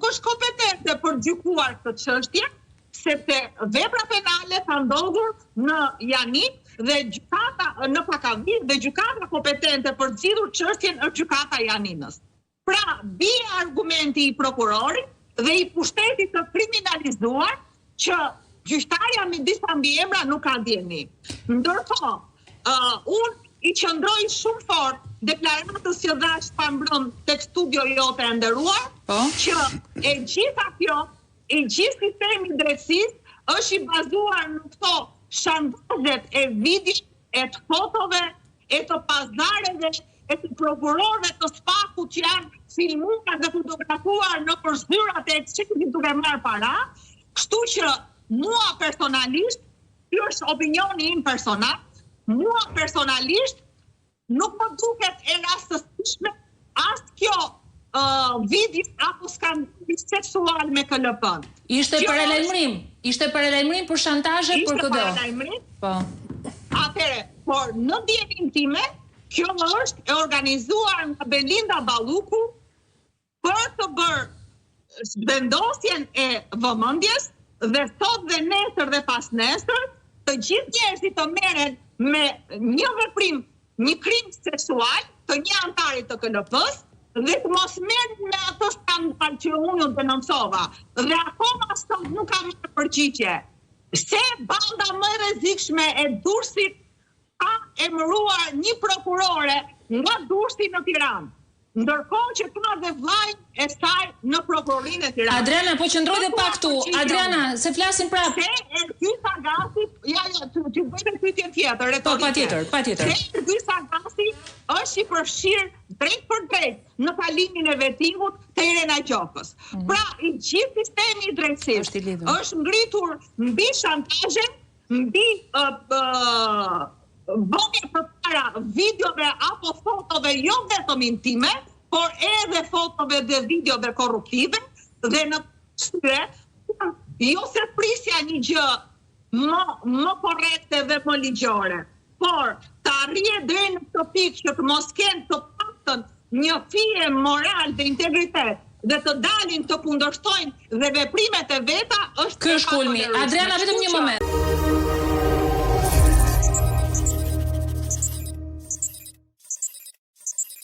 nuk është kompetente për gjykuar këtë çështje, sepse vepra penale ka ndodhur në Janin dhe gjykata në Pakaviz dhe gjykata kompetente për zgjidhur çështjen është gjykata e Janinës. Pra, bie argumenti i prokurorit dhe i pushtetit të kriminalizuar që gjyqtarja me disa mbiemra nuk ka dieni. Ndërkohë, unë i qëndroj shumë fort deklaratës që dhash pa mbrëm tek studio jote e nderuar, që e gjitha kjo, i gjithë sistemi i drejtësisë është i bazuar në këto shantazhet e videos, e të fotove, e të pazareve, e të prokurorëve të spakut që janë filmuar dhe fotografuar në përzyrat e ekzekutivit duke marrë para, kështu që mua personalisht, ky është opinioni im personal, mua personalisht nuk më duket e rastësishme as kjo video apo skandali seksual me KLP-n. Ishte për lajmërim për shantazhe për KD. Ishte për lajmërim. Po. Atëre, por në ndjenimin time, kjo është e organizuar nga Belinda Balluku për të bërë vendosjen e vëmendjes dhe sot dhe nesër dhe pas nesër të gjithë njerëzit të merren me një veprim, një krim seksual të një antarit të KLP-s dhe të mos merren me ato skandal që unë denoncova. Dhe akoma sot nuk kam një përgjigje. Se banda më e rrezikshme e Durrësit ka emëruar një prokurore nga Durrësi në Tiranë. Ndërkohë që ka dhe vllajën e saj në prokurorinë e Tiranës. Adriana, po qëndroj dhe pak këtu. Adriana, se flasim prapë. Se Ergy Sagasi, të bëjmë pyetje tjetër, retorike. Po, patjetër. Se Ergy Sagasi është i përfshirë drejt për drejt në kalimin e vettingut të Irena Gjokës. Pra, i gjithë sistemi i drejtësisë është ngritur mbi shantazhe, mbi vëmje përpara videove apo fotove jo vetëm intime, por edhe fotove dhe videove korruptive dhe në tyre jo se prisja një gjë më korrekte dhe më ligjore, por të arrije deri në këtë pikë që të mos kenë të paktën një fije moral dhe integritet dhe të dalin të kundërshtojnë dhe veprimet e veta është ky është kulmi. Adriana, vetëm një moment.